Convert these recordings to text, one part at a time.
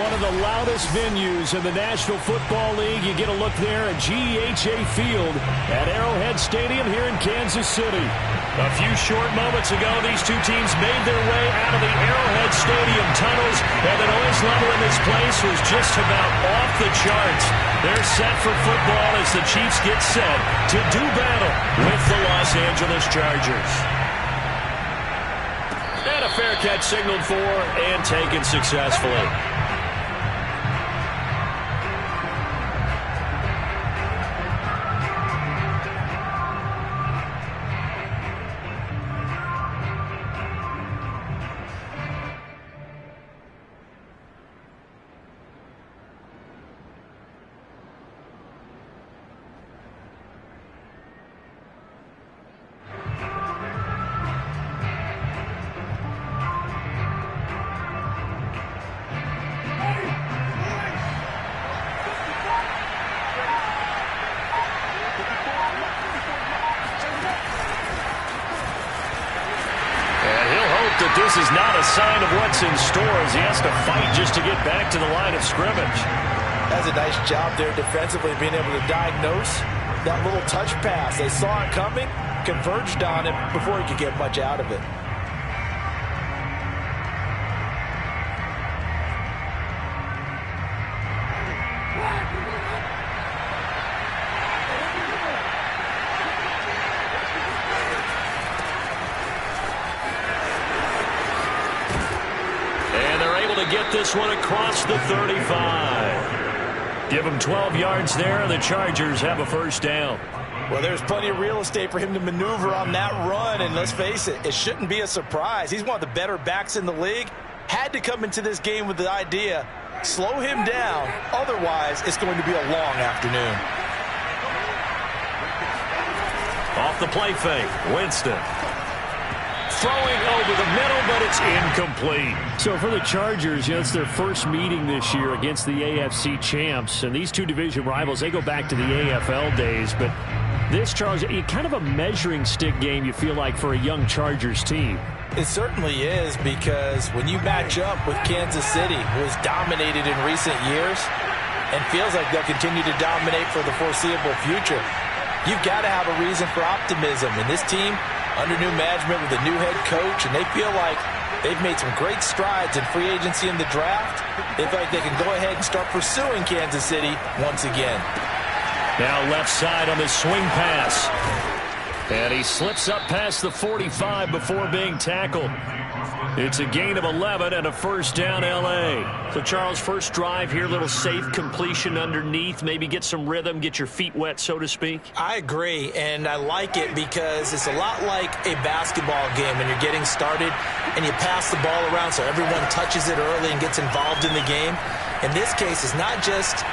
one of the loudest venues in the National Football League. You get a look there at GEHA Field at Arrowhead Stadium here in Kansas City. A few short moments ago, these two teams made their way out of the Arrowhead Stadium tunnels, and the noise level in this place was just about off the charts. They're set for football as the Chiefs get set to do battle with the Los Angeles Chargers. And a fair catch signaled for and taken successfully. That this is not a sign of what's in store as he has to fight just to get back to the line of scrimmage. That's a nice job there defensively, being able to diagnose that little touch pass. They saw it coming, converged on it before he could get much out of it. Get this one across the 35. Give him 12 yards there. The Chargers have a first down. Well, there's plenty of real estate for him to maneuver on that run, and let's face it, it shouldn't be a surprise. He's one of the better backs in the league. Had to come into this game with the idea, slow him down, otherwise it's going to be a long afternoon. Off the play fake, Winston. Throwing over the middle, but it's incomplete. So for the Chargers, it's their first meeting this year against the AFC champs. And these two division rivals, they go back to the AFL days. But this, Charles, kind of a measuring stick game, you feel like, for a young Chargers team. It certainly is, because when you match up with Kansas City, who has dominated in recent years and feels like they'll continue to dominate for the foreseeable future, you've got to have a reason for optimism. And this team, under new management with a new head coach, and they feel like they've made some great strides in free agency in the draft. They feel like they can go ahead and start pursuing Kansas City once again. Now left side on the swing pass. And he slips up past the 45 before being tackled. It's a gain of 11 and a first down, L.A. So, Charles, first drive here, little safe completion underneath. Maybe get some rhythm, get your feet wet, so to speak. I agree, and I like it because it's a lot like a basketball game when you're getting started and you pass the ball around so everyone touches it early and gets involved in the game. In this case, it's not just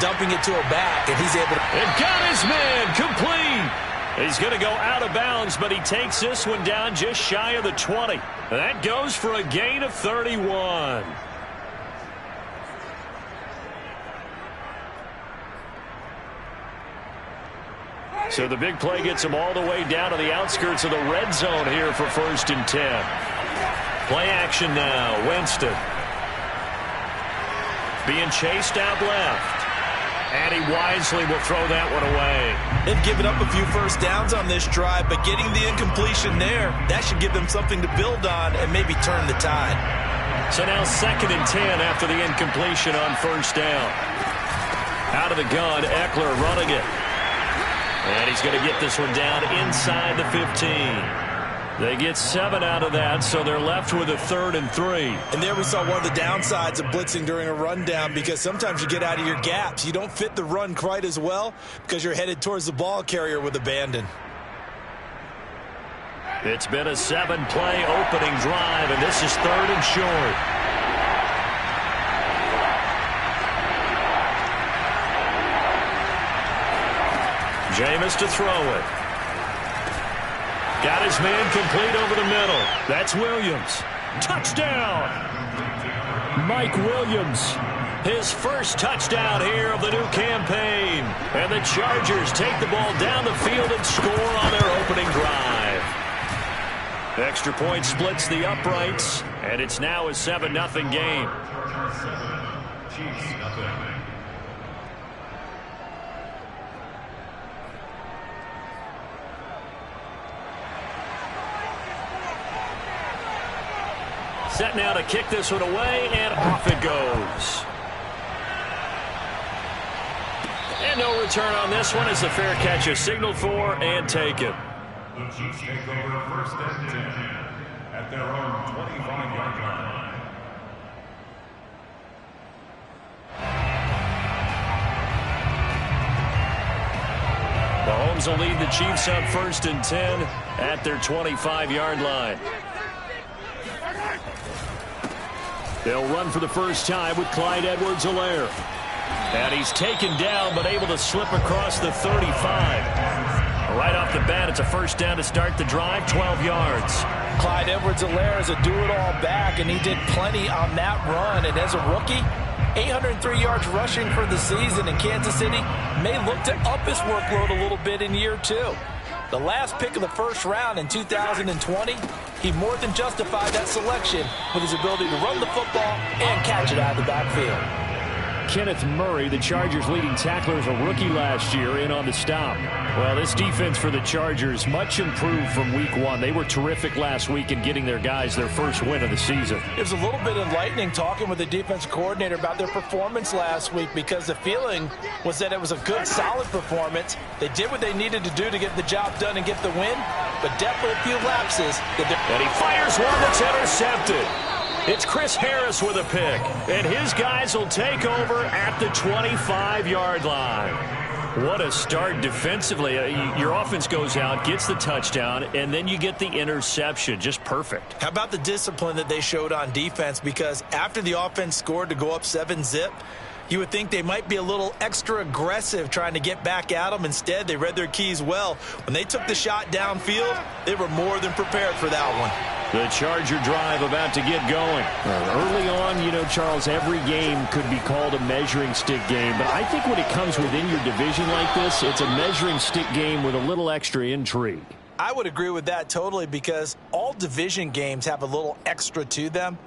dumping it to a back, and he's able to... And got his man complete. He's going to go out of bounds, but he takes this one down just shy of the 20. That goes for a gain of 31. So the big play gets him all the way down to the outskirts of the red zone here for 1st and 10. Play action now. Winston being chased out left. And he wisely will throw that one away. They've given up a few first downs on this drive, but getting the incompletion there, that should give them something to build on and maybe turn the tide. So now 2nd and 10 after the incompletion on first down. Out of the gun, Eckler running it. And he's going to get this one down inside the 15. They get 7 out of that, so they're left with a 3rd and 3. And there we saw one of the downsides of blitzing during a rundown, because sometimes you get out of your gaps. You don't fit the run quite as well because you're headed towards the ball carrier with abandon. It's been a 7-play opening drive, and this is 3rd and short. Jameis to throw it. Got his man complete over the middle. That's Williams. Touchdown! Mike Williams. His first touchdown here of the new campaign. And the Chargers take the ball down the field and score on their opening drive. Extra point splits the uprights, and it's now a 7-0 game. Chiefs, nothing. Set now to kick this one away, and off it goes. And no return on this one as the fair catch is signaled for and taken. The Chiefs take over first and 10 at their own 25-yard line. Mahomes will lead the Chiefs on first and 10 at their 25-yard line. They'll run for the first time with Clyde Edwards-Helaire. And he's taken down but able to slip across the 35. Right off the bat, it's a first down to start the drive, 12 yards. Clyde Edwards-Helaire is a do-it-all back, and he did plenty on that run. And as a rookie, 803 yards rushing for the season, in Kansas City may look to up his workload a little bit in year two. The last pick of the first round in 2020, he more than justified that selection with his ability to run the football and catch it out of the backfield. Kenneth Murray, the Chargers' leading tackler, is a rookie last year, in on the stop. Well, this defense for the Chargers, much improved from week one. They were terrific last week in getting their guys their first win of the season. It was a little bit enlightening talking with the defensive coordinator about their performance last week, because the feeling was that it was a good, solid performance. They did what they needed to do to get the job done and get the win, but definitely a few lapses. And he fires one that's intercepted. It's Chris Harris with a pick, and his guys will take over at the 25-yard line. What a start defensively. Your offense goes out, gets the touchdown, and then you get the interception. Just perfect. How about the discipline that they showed on defense? Because after the offense scored to go up 7-zip, you would think they might be a little extra aggressive trying to get back at them. Instead, they read their keys well. When they took the shot downfield, they were more than prepared for that one. The Charger drive about to get going. Early on, you know, Charles, every game could be called a measuring stick game. But I think when it comes within your division like this, it's a measuring stick game with a little extra intrigue. I would agree with that totally, because all division games have a little extra to them.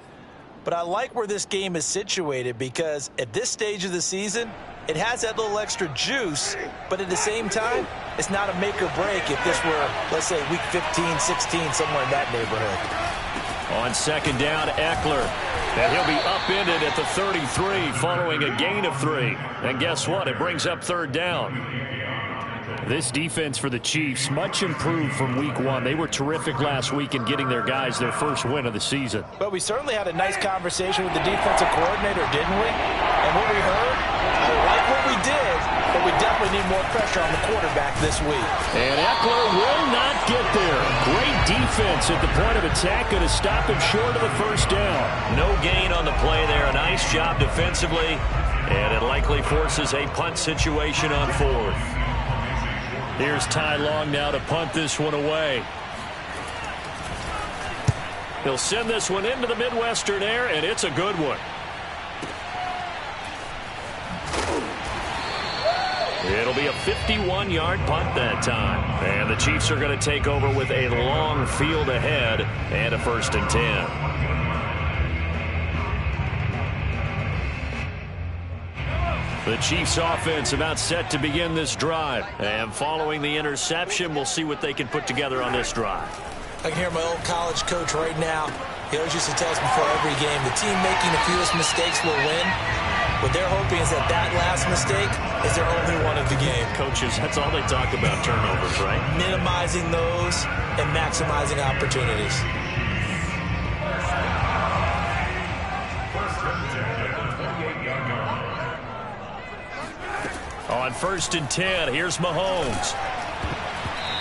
But I like where this game is situated, because at this stage of the season, it has that little extra juice, but at the same time, it's not a make or break if this were, let's say, week 15, 16, somewhere in that neighborhood. On second down, Eckler. And he'll be upended at the 33 following a gain of 3. And guess what? It brings up third down. This defense for the Chiefs, much improved from week one. They were terrific last week in getting their guys their first win of the season. But we certainly had a nice conversation with the defensive coordinator, didn't we? And what we heard, I like what we did, but we definitely need more pressure on the quarterback this week. And Eckler will not get there. Great defense at the point of attack, going to stop him short of the first down. No gain on the play there. A nice job defensively, and it likely forces a punt situation on fourth. Here's Ty Long now to punt this one away. He'll send this one into the Midwestern air, and it's a good one. It'll be a 51-yard punt that time. And the Chiefs are going to take over with a long field ahead and a first and 10. The Chiefs offense about set to begin this drive. And following the interception, we'll see what they can put together on this drive. I can hear my old college coach right now. He always used to tell us before every game, the team making the fewest mistakes will win. What they're hoping is that that last mistake is their only one of the game. Coaches, that's all they talk about, turnovers, right? Minimizing those and maximizing opportunities. On first and 10, here's Mahomes.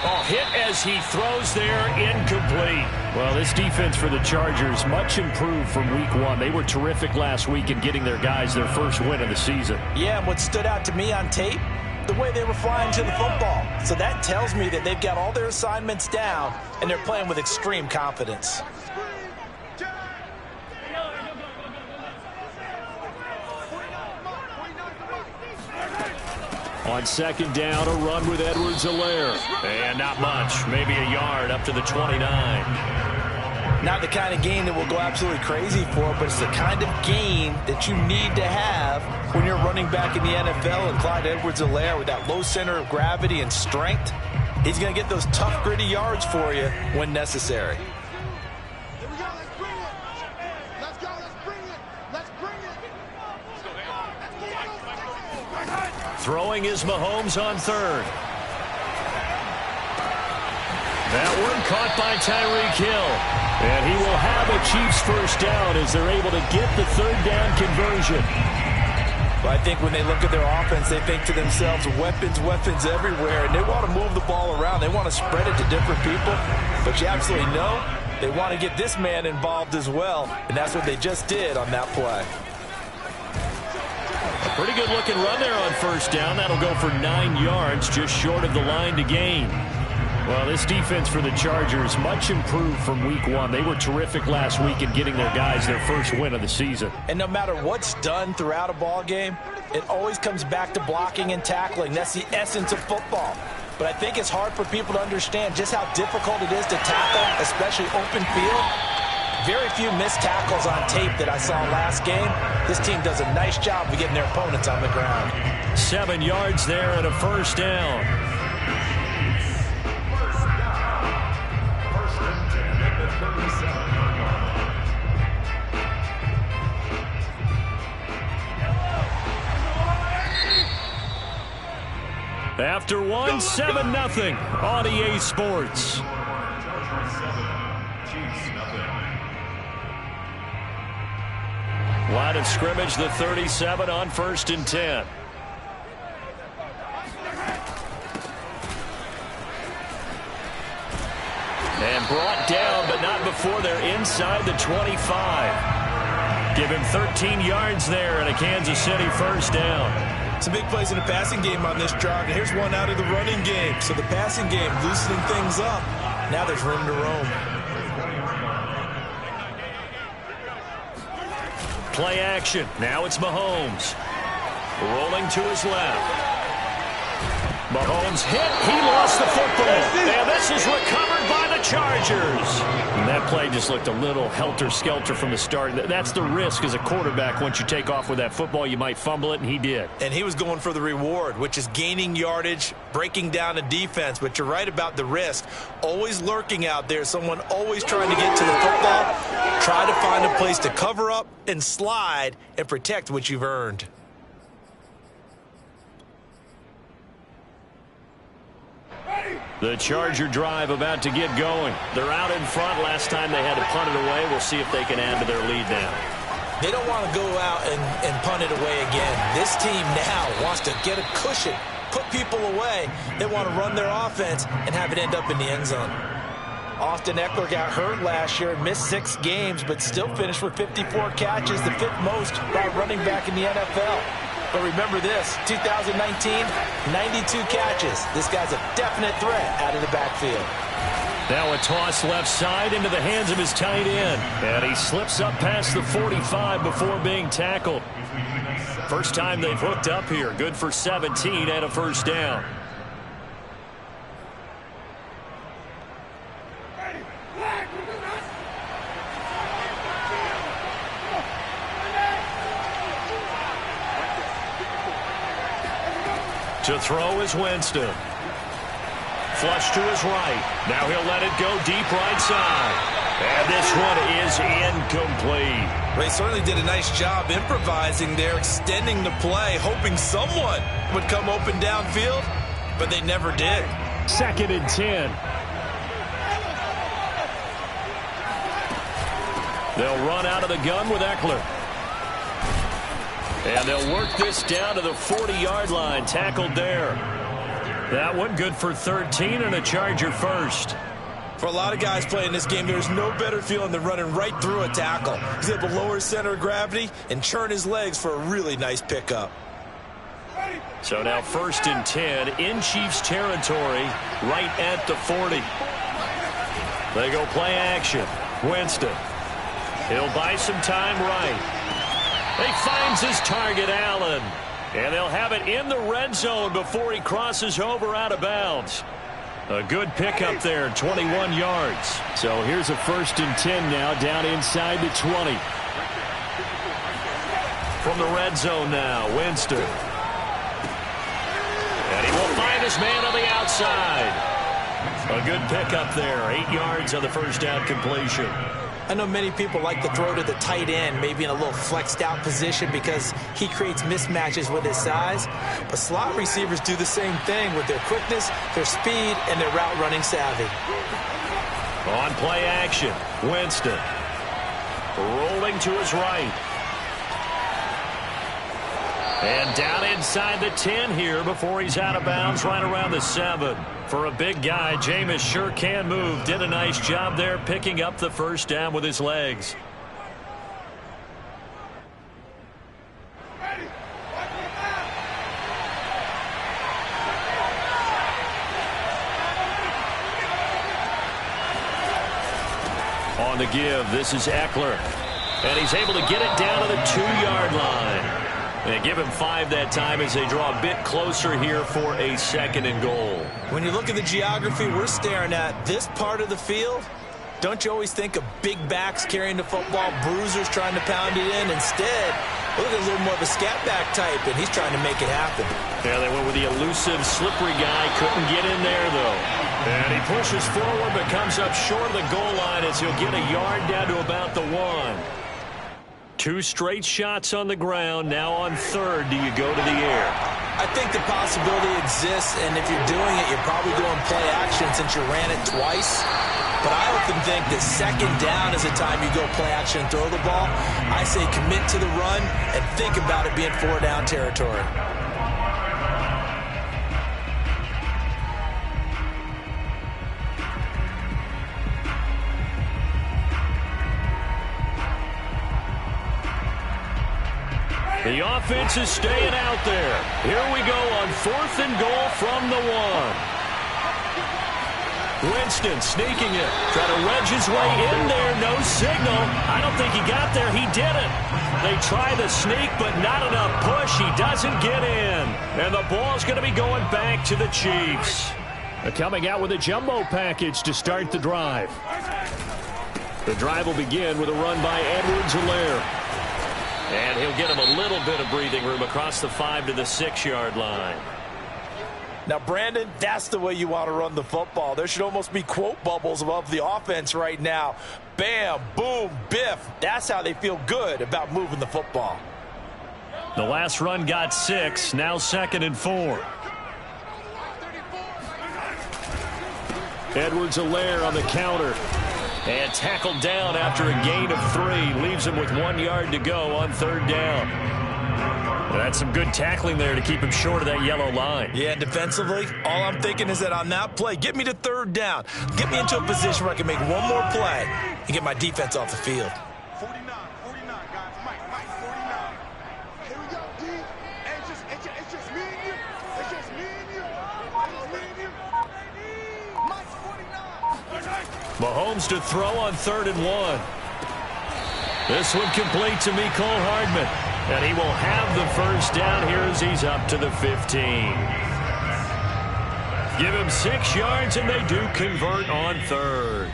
Oh, hit as he throws there, incomplete. Well, this defense for the Chargers, much improved from week one. They were terrific last week in getting their guys their first win of the season. Yeah, and what stood out to me on tape, the way they were flying to the football. So that tells me that they've got all their assignments down, and they're playing with extreme confidence. On second down, a run with Edwards-Helaire. And not much, maybe a yard up to the 29. Not the kind of gain that will go absolutely crazy for, but it's the kind of gain that you need to have when you're running back in the NFL. And Clyde Edwards-Helaire, with that low center of gravity and strength, he's going to get those tough, gritty yards for you when necessary. Here we go. Let's bring it. Let's go. Let's bring it. Let's bring it. Throwing is Mahomes on third. That one caught by Tyreek Hill. And he will have a Chiefs first down as they're able to get the third down conversion. Well, I think when they look at their offense, they think to themselves, weapons, weapons everywhere. And they want to move the ball around. They want to spread it to different people. But you absolutely know they want to get this man involved as well. And that's what they just did on that play. A pretty good looking run there on first down. That'll go for 9 yards, just short of the line to gain. Well, this defense for the Chargers much improved from week 1. They were terrific last week in getting their guys their first win of the season. And no matter what's done throughout a ball game, it always comes back to blocking and tackling. That's the essence of football. But I think it's hard for people to understand just how difficult it is to tackle, especially open field. Very few missed tackles on tape that I saw last game. This team does a nice job of getting their opponents on the ground. 7 yards there and a first down. After 1, 7-0 on EA Sports. Line of scrimmage, the 37 on 1st and 10. And brought down, but not before they're inside the 25. Give him 13 yards there and a Kansas City first down. Some big plays in the passing game on this drive, and here's one out of the running game. So the passing game loosening things up. Now there's room to roam. Play action. Now it's Mahomes. Rolling to his left. Mahomes hit. He lost the football. And this is recovered by the Chargers. And that play just looked a little helter-skelter from the start. That's the risk as a quarterback. Once you take off with that football, you might fumble it, and he did. And he was going for the reward, which is gaining yardage, breaking down a defense. But you're right about the risk. Always lurking out there. Someone always trying to get to the football. Try to find a place to cover up and slide and protect what you've earned. The Charger drive about to get going. They're out in front. Last time they had to punt it away. We'll see if they can add to their lead now. They don't want to go out and punt it away again. This team now wants to get a cushion, put people away. They want to run their offense and have it end up in the end zone. Austin Eckler got hurt last year and missed 6 games, but still finished with 54 catches, the 5th most by running back in the NFL. But remember this, 2019, 92 catches. This guy's a definite threat out of the backfield. Now a toss left side into the hands of his tight end. And he slips up past the 45 before being tackled. First time they've hooked up here. Good for 17 and a first down. To throw is Winston. Flush to his right. Now he'll let it go deep right side. And this one is incomplete. They certainly did a nice job improvising there, extending the play, hoping someone would come open downfield, but they never did. 2nd and 10. They'll run out of the gun with Eckler. And they'll work this down to the 40-yard line. Tackled there. That one good for 13 and a Charger first. For a lot of guys playing this game, there's no better feeling than running right through a tackle. He's able to lower his center of gravity and churn his legs for a really nice pickup. So now 1st and 10 in Chiefs territory right at the 40. They go play action. Winston. He'll buy some time right. He finds his target, Allen. And they'll have it in the red zone before he crosses over out of bounds. A good pickup there, 21 yards. So here's a 1st and 10 now, down inside the 20. From the red zone now, Winston. And he will find his man on the outside. A good pickup there, 8 yards on the first down completion. I know many people like to throw to the tight end, maybe in a little flexed out position because he creates mismatches with his size. But slot receivers do the same thing with their quickness, their speed, and their route running savvy. On play action, Winston. Rolling to his right. And down inside the 10 here before he's out of bounds right around the 7. For a big guy, Jameis sure can move. Did a nice job there picking up the first down with his legs. On the give, this is Eckler. And he's able to get it down to the 2-yard line. They give him 5 that time as they draw a bit closer here for a 2nd and goal. When you look at the geography we're staring at, this part of the field, don't you always think of big backs carrying the football, bruisers trying to pound it in? Instead, look at a little more of a scat back type, and he's trying to make it happen. Yeah, they went with the elusive, slippery guy. Couldn't get in there, though. And he pushes forward but comes up short of the goal line as he'll get a yard down to about the 1. 2 straight shots on the ground. Now on 3rd, do you go to the air? I think the possibility exists, and if you're doing it, you're probably doing play action since you ran it twice. But I often think that 2nd down is the time you go play action and throw the ball. I say commit to the run and think about it being 4-down territory. The offense is staying out there. Here we go on 4th and goal from the 1. Winston sneaking it. Trying to wedge his way in there. No signal. I don't think he got there. He didn't. They try the sneak, but not enough push. He doesn't get in. And the ball's going to be going back to the Chiefs. Coming out with a jumbo package to start the drive. The drive will begin with a run by Edwards-Helaire. And he'll get him a little bit of breathing room across the 5 to the 6-yard line. Now, Brandon, that's the way you want to run the football. There should almost be quote bubbles above the offense right now. Bam, boom, biff. That's how they feel good about moving the football. The last run got 6. Now 2nd and 4. Edwards-Helaire on the counter. And tackled down after a gain of 3. Leaves him with 1 yard to go on 3rd down. That's some good tackling there to keep him short of that yellow line. Yeah, and defensively, all I'm thinking is that on that play, get me to 3rd down. Get me into a position where I can make one more play and get my defense off the field. 49, guys. Mike, 49. Here we go, D. It's just me and you. It's just me and you. It's me and you. Mike's 49. Mahomes to throw on 3rd and 1. This one complete to Mecole Hardman. And he will have the first down here as he's up to the 15. Give him 6 yards, and they do convert on 3rd.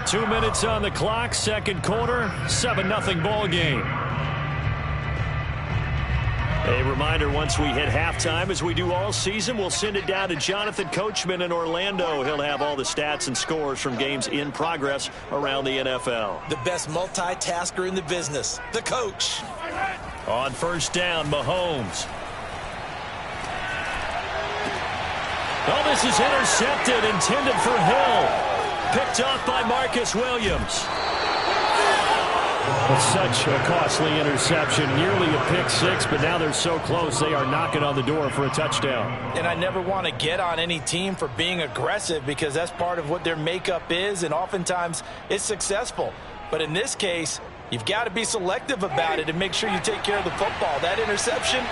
2 minutes on the clock, 2nd quarter, 7-0 ball game. A reminder, once we hit halftime, as we do all season, we'll send it down to Jonathan Coachman in Orlando. He'll have all the stats and scores from games in progress around the NFL. The best multitasker in the business, the coach. On 1st down, Mahomes. Oh, this is intercepted, intended for Hill. Picked off by Marcus Williams. It's such a costly interception, nearly a pick 6, but now they're so close they are knocking on the door for a touchdown. And I never want to get on any team for being aggressive because that's part of what their makeup is, and oftentimes it's successful. But in this case, you've got to be selective about it and make sure you take care of the football. That interception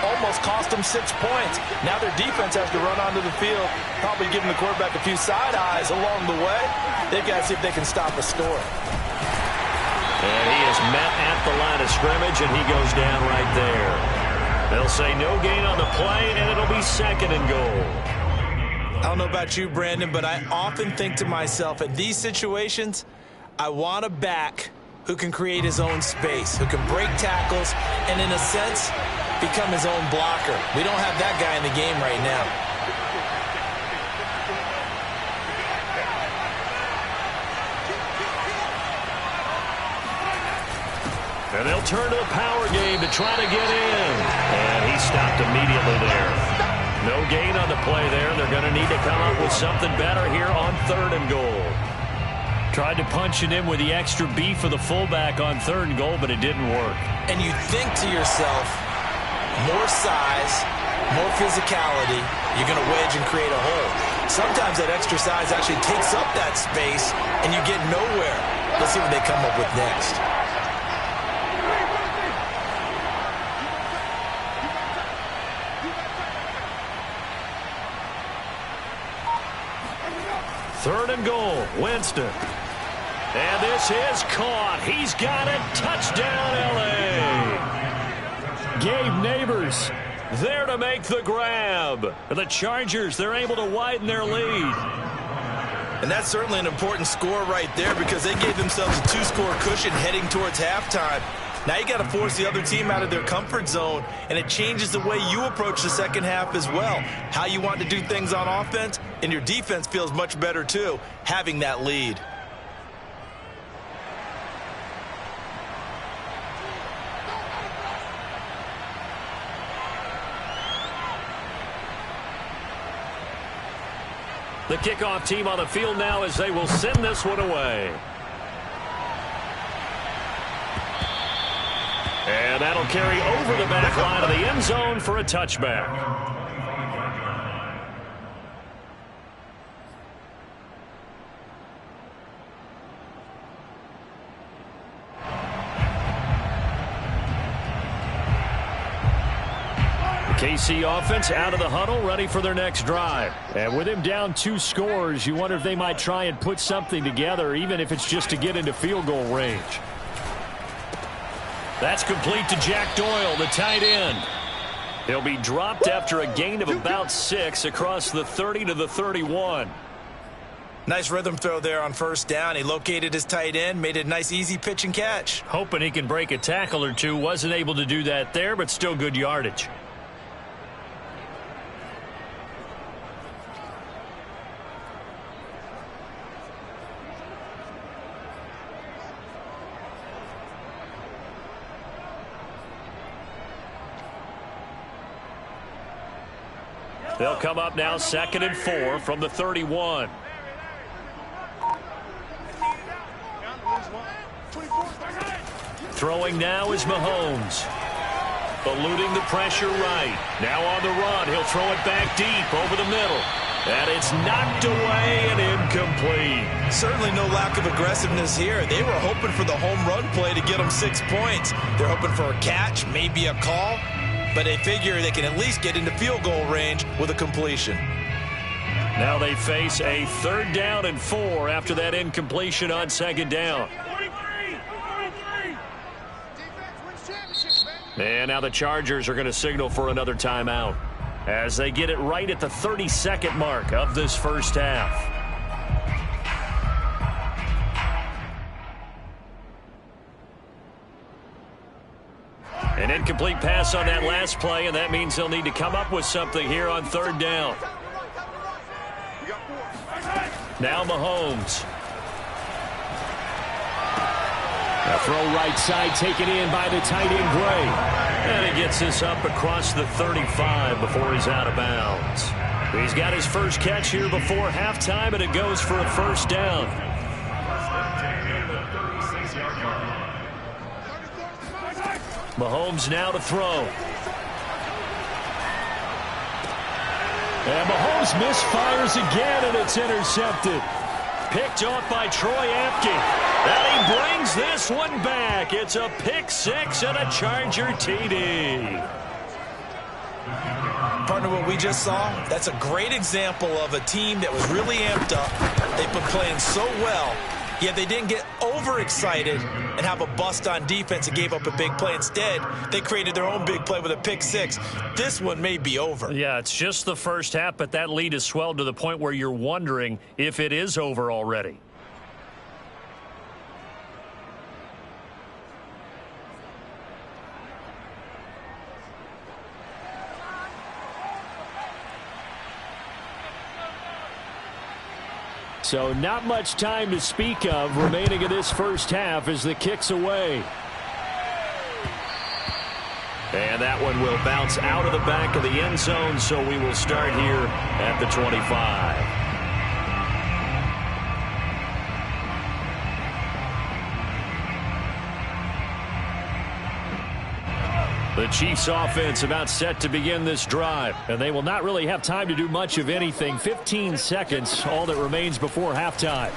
almost cost them 6 points. Now their defense has to run onto the field, probably giving the quarterback a few side eyes along the way. They've got to see if they can stop a score. And he is met at the line of scrimmage, and he goes down right there. They'll say no gain on the play, and it'll be 2nd and goal. I don't know about you, Brandon, but I often think to myself, at these situations, I want a back who can create his own space, who can break tackles, and in a sense, become his own blocker. We don't have that guy in the game right now. And they'll turn to the power game to try to get in. And he stopped immediately there. No gain on the play there. They're going to need to come up with something better here on 3rd and goal. Tried to punch it in with the extra beef of the fullback on 3rd and goal, but it didn't work. And you think to yourself, more size, more physicality, you're going to wedge and create a hole. Sometimes that extra size actually takes up that space, and you get nowhere. Let's see what they come up with next. Third and goal, Winston. And this is caught. He's got it. Touchdown, L.A. Gabe Neighbors there to make the grab. The Chargers, they're able to widen their lead. And that's certainly an important score right there because they gave themselves a 2-score cushion heading towards halftime. Now you got to force the other team out of their comfort zone, and it changes the way you approach the second half as well. How you want to do things on offense, and your defense feels much better too, having that lead. The kickoff team on the field now as they will send this one away. And that'll carry over the back line of the end zone for a touchback. KC offense out of the huddle, ready for their next drive. And with him down 2 scores, you wonder if they might try and put something together, even if it's just to get into field goal range. That's complete to Jack Doyle, the tight end. He'll be dropped after a gain of about 6 across the 30 to the 31. Nice rhythm throw there on first down. He located his tight end, made it a nice easy pitch and catch. Hoping he can break a tackle or two. Wasn't able to do that there, but still good yardage. They'll come up now 2nd and 4 from the 31. Throwing now is Mahomes. Eluding the pressure right. Now on the run. He'll throw it back deep over the middle. And it's knocked away and incomplete. Certainly no lack of aggressiveness here. They were hoping for the home run play to get them 6 points. They're hoping for a catch, maybe a call. But they figure they can at least get into field goal range with a completion. Now they face a 3rd down and 4 after that incompletion on 2nd down. And now the Chargers are going to signal for another timeout as they get it right at the 32nd mark of this first half. An incomplete pass on that last play, and that means they'll need to come up with something here on 3rd down. Now Mahomes. A throw right side taken in by the tight end Gray. And he gets this up across the 35 before he's out of bounds. He's got his first catch here before halftime, and it goes for a 1st down. Mahomes now to throw. And Mahomes misfires again, and it's intercepted. Picked off by Troy Apke. And he brings this one back. It's a pick 6 and a Charger TD. Partner, what we just saw, that's a great example of a team that was really amped up. They've been playing so well, Yet they didn't get overexcited and have a bust on defense and gave up a big play. Instead, they created their own big play with a pick six. This one may be over. Yeah, it's just the first half, but that lead has swelled to the point where you're wondering if it is over already. So not much time to speak of remaining in this first half as the kick's away. And that one will bounce out of the back of the end zone, so we will start here at the 25. The Chiefs offense about set to begin this drive, and they will not really have time to do much of anything. 15 seconds, all that remains before halftime.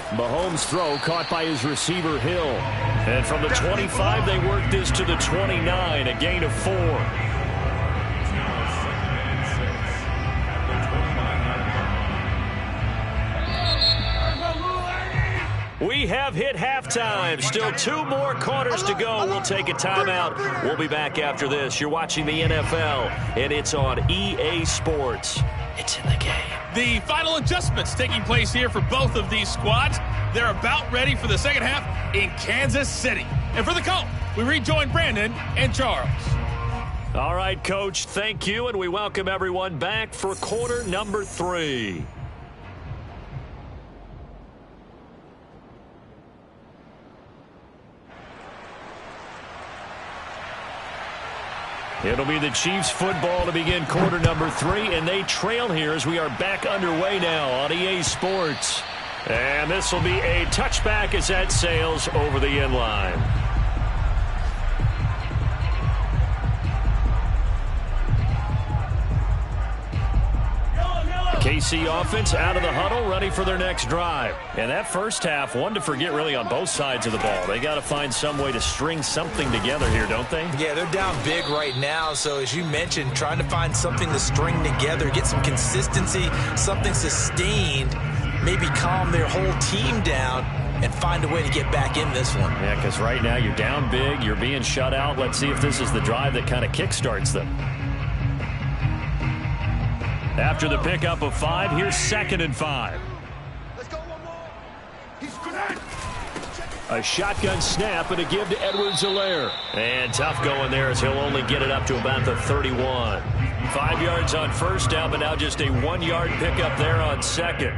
Mahomes' throw caught by his receiver Hill. And from the 25, they work this to the 29, a gain of 4. We have hit halftime. Still 2 more quarters to go. We'll take a timeout. We'll be back after this. You're watching the NFL, and it's on EA Sports. It's in the game. The final adjustments taking place here for both of these squads. They're about ready for the second half in Kansas City. And for the call, we rejoin Brandon and Charles. All right, Coach, thank you, and we welcome everyone back for quarter number 3. It'll be the Chiefs football to begin quarter number 3, and they trail here as we are back underway now on EA Sports. And this will be a touchback as that sails over the end line. KC offense out of the huddle, ready for their next drive. And that first half, one to forget really on both sides of the ball. They got to find some way to string something together here, don't they? Yeah, they're down big right now. So as you mentioned, trying to find something to string together, get some consistency, something sustained, maybe calm their whole team down and find a way to get back in this one. Yeah, because right now you're down big, you're being shut out. Let's see if this is the drive that kind of kickstarts them. After the pickup of 5, here's 2nd and 5. Let's go one more. He's grenade. A shotgun snap and a give to Edwards-Helaire. And tough going there as he'll only get it up to about the 31. 5 yards on first down, but now just a 1-yard pickup there on second.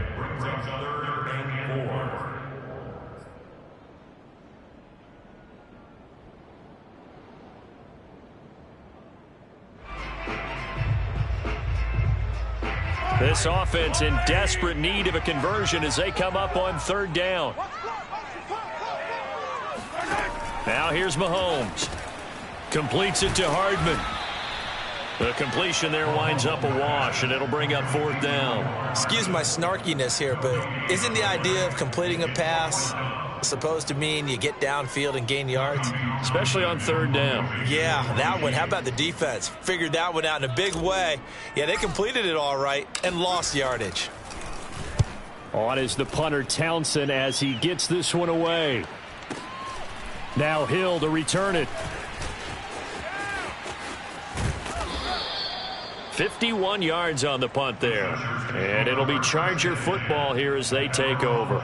This offense in desperate need of a conversion as they come up on 3rd down. Now here's Mahomes. Completes it to Hardman. The completion there winds up a wash, and it'll bring up 4th down. Excuse my snarkiness here, but isn't the idea of completing a pass supposed to mean you get downfield and gain yards? Especially on 3rd down. Yeah, that one. How about the defense? Figured that one out in a big way. Yeah, they completed it all right and lost yardage. On is the punter Townsend as he gets this one away. Now Hill to return it. 51 yards on the punt there. And it'll be Charger football here as they take over.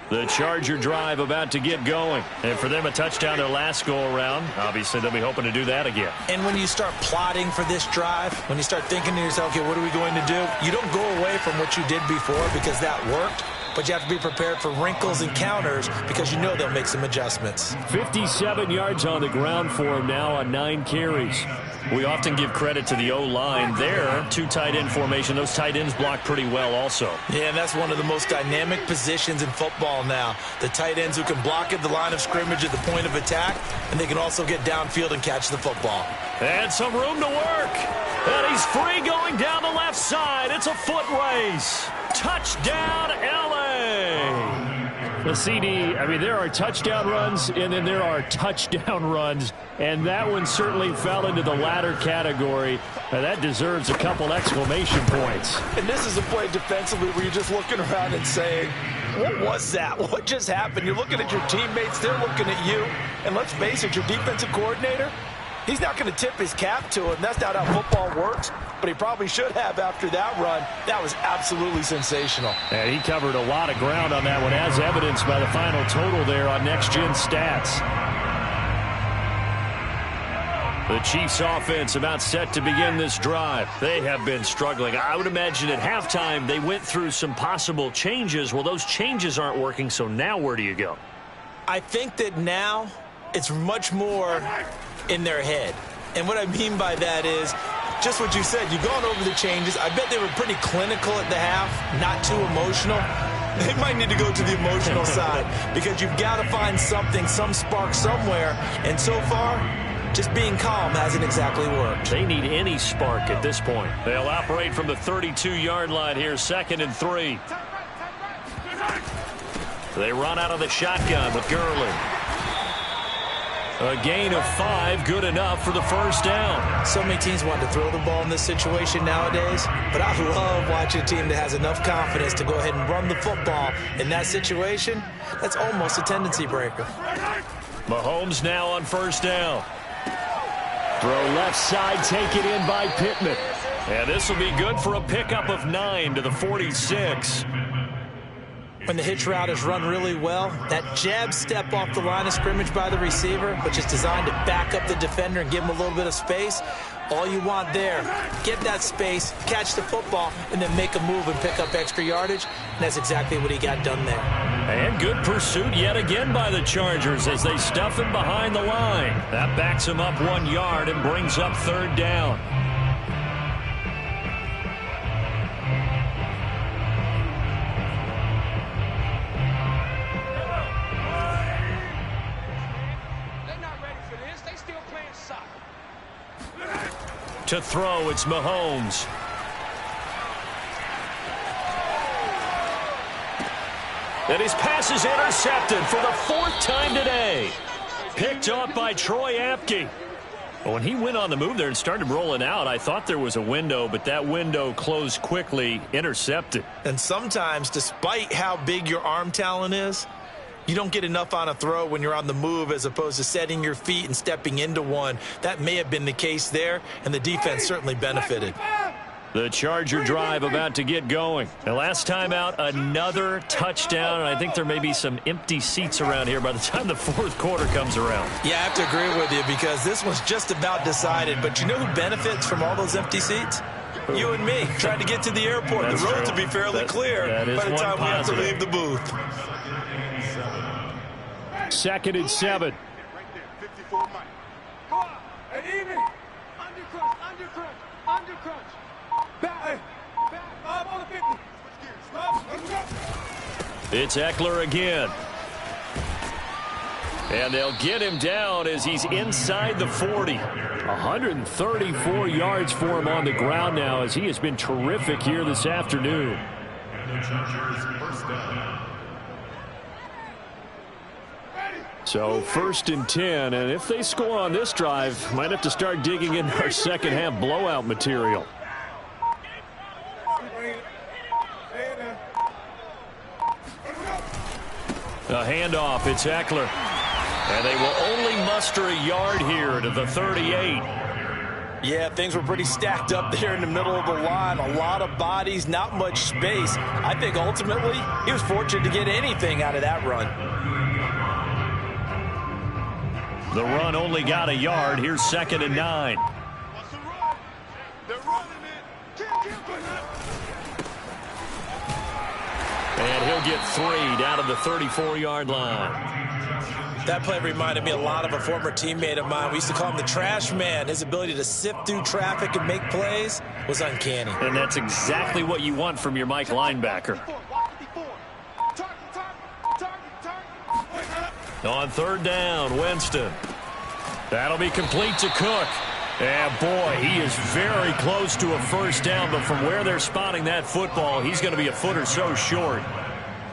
The Charger drive about to get going. And for them, a touchdown their last go-around. Obviously, they'll be hoping to do that again. And when you start plotting for this drive, when you start thinking to yourself, okay, what are we going to do? You don't go away from what you did before because that worked. But you have to be prepared for wrinkles and counters because you know they'll make some adjustments. 57 yards on the ground for him now on 9 carries. We often give credit to the O-line there. 2 tight end formation. Those tight ends block pretty well also. Yeah, and that's one of the most dynamic positions in football now. The tight ends who can block at the line of scrimmage at the point of attack, and they can also get downfield and catch the football. And some room to work. And he's free going down the left side. It's a foot race. Touchdown, L.A. The CD, I mean, there are touchdown runs, and then there are touchdown runs, and that one certainly fell into the latter category. Now, that deserves a couple exclamation points. And this is a play defensively where you're just looking around and saying, what was that? What just happened? You're looking at your teammates, they're looking at you, and let's face it, your defensive coordinator, he's not going to tip his cap to him. That's not how football works, but he probably should have after that run. That was absolutely sensational. And he covered a lot of ground on that one, as evidenced by the final total there on Next Gen Stats. The Chiefs offense about set to begin this drive. They have been struggling. I would imagine at halftime they went through some possible changes. Well, those changes aren't working, so now where do you go? I think that now it's much more in their head. And what I mean by that is just what you said. You've gone over the changes. I bet they were pretty clinical at the half, not too emotional. They might need to go to the emotional side because you've got to find something, some spark somewhere. And so far, just being calm hasn't exactly worked. They need any spark at this point. They'll operate from the 32-yard line here, 2nd and 3. They run out of the shotgun with Gurley. A gain of 5, good enough for the first down. So many teams want to throw the ball in this situation nowadays, but I love watching a team that has enough confidence to go ahead and run the football. In that situation, that's almost a tendency breaker. Mahomes now on first down. Throw left side, take it in by Pittman. And this will be good for a pickup of 9 to the 46. When the hitch route is run really well, that jab step off the line of scrimmage by the receiver, which is designed to back up the defender and give him a little bit of space, all you want there, get that space, catch the football, and then make a move and pick up extra yardage, and that's exactly what he got done there. And good pursuit yet again by the Chargers as they stuff him behind the line. That backs him up 1 yard and brings up 3rd down. To throw, it's Mahomes. And his pass is intercepted for the 4th time today. Picked off by Troy Apke. Well, when he went on the move there and started rolling out, I thought there was a window, but that window closed quickly, intercepted. And sometimes, despite how big your arm talent is, you don't get enough on a throw when you're on the move as opposed to setting your feet and stepping into one. That may have been the case there, and the defense certainly benefited. The Charger drive about to get going. And last time out, another touchdown. And I think there may be some empty seats around here by the time the 4th quarter comes around. Yeah, I have to agree with you because this one's just about decided. But you know who benefits from all those empty seats? You and me, trying to get to the airport. That's the road true. to be fairly clear by the time we have to leave the booth. 2nd and 7. Right there, 54 Mike. Go on, and even. Under crunch. Back, up on the 50. Switch gears. It's Eckler again. And they'll get him down as he's inside the 40. 134 yards for him on the ground now as he has been terrific here this afternoon. And the Chargers first down. So 1st and 10, and if they score on this drive, might have to start digging into our second half blowout material. A handoff, it's Eckler. And they will only muster a yard here to the 38. Yeah, things were pretty stacked up there in the middle of the line. A lot of bodies, not much space. I think ultimately he was fortunate to get anything out of that run. The run only got a yard. Here's 2nd and 9. What's the run? They're running it. And he'll get 3 down to the 34-yard line. That play reminded me a lot of a former teammate of mine. We used to call him the trash man. His ability to sift through traffic and make plays was uncanny. And that's exactly what you want from your Mike linebacker. On 3rd down, Winston. That'll be complete to Cook. And boy, he is very close to a first down, but from where they're spotting that football, he's going to be a foot or so short.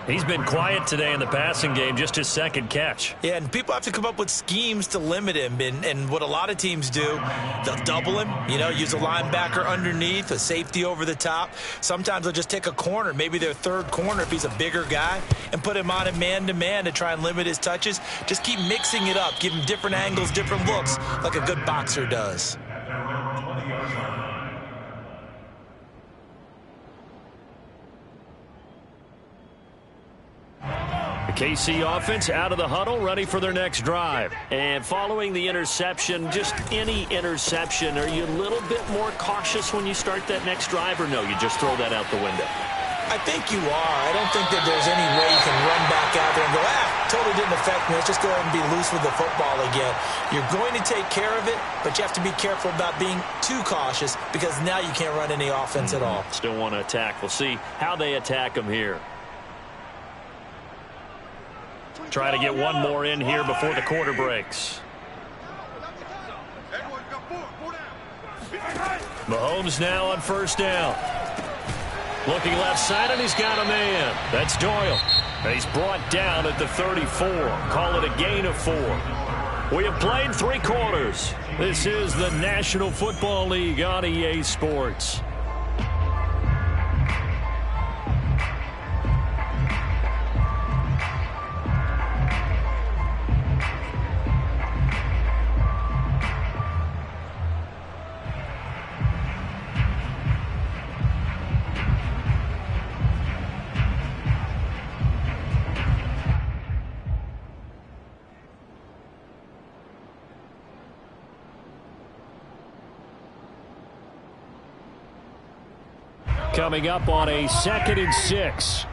He's been quiet today in the passing game, just his second catch. Yeah, and people have to come up with schemes to limit him. And what a lot of teams do, they'll double him, use a linebacker underneath, a safety over the top. Sometimes they'll just take a corner, maybe their third corner if he's a bigger guy, and put him on a man-to-man to try and limit his touches. Just keep mixing it up, give him different angles, different looks, like a good boxer does. KC offense out of the huddle, ready for their next drive. And following the interception, just any interception, are you a little bit more cautious when you start that next drive, or no, you just throw that out the window? I think you are. I don't think that there's any way you can run back out there and go, totally didn't affect me. Let's just go ahead and be loose with the football again. You're going to take care of it, but you have to be careful about being too cautious because now you can't run any offense at all. Still want to attack. We'll see how they attack them here. Try to get one more in here before the quarter breaks. Mahomes now on first down. Looking left side, and he's got a man. That's Doyle. And he's brought down at the 34. Call it a gain of 4. We have played 3 quarters. This is the National Football League on EA Sports. Coming up on a 2nd and 6.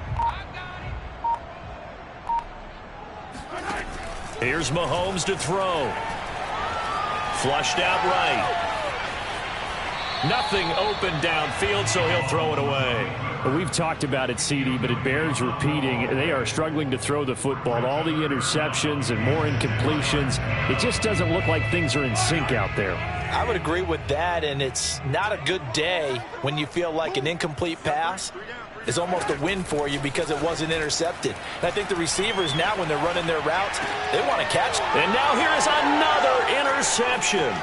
Here's Mahomes to throw. Flushed out right. Nothing open downfield, so he'll throw it away. We've talked about it, CD, but it bears repeating. They are struggling to throw the football. All the interceptions and more incompletions. It just doesn't look like things are in sync out there. I would agree with that, and it's not a good day when you feel like an incomplete pass is almost a win for you because it wasn't intercepted. And I think the receivers now, when they're running their routes, they want to catch it. And now here is another interception.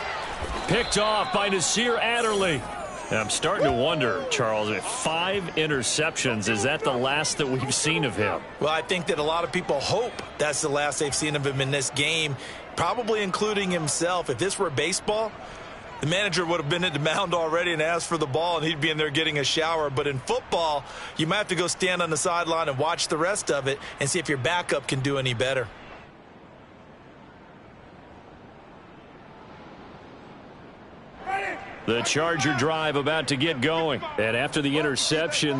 Picked off by Nasir Adderley. And I'm starting to wonder, Charles, if 5 interceptions, is that the last that we've seen of him? Well, I think that a lot of people hope that's the last they've seen of him in this game, probably including himself. If this were baseball, the manager would have been at the mound already and asked for the ball, and he'd be in there getting a shower. But in football, you might have to go stand on the sideline and watch the rest of it and see if your backup can do any better. The Charger drive about to get going. And after the interception,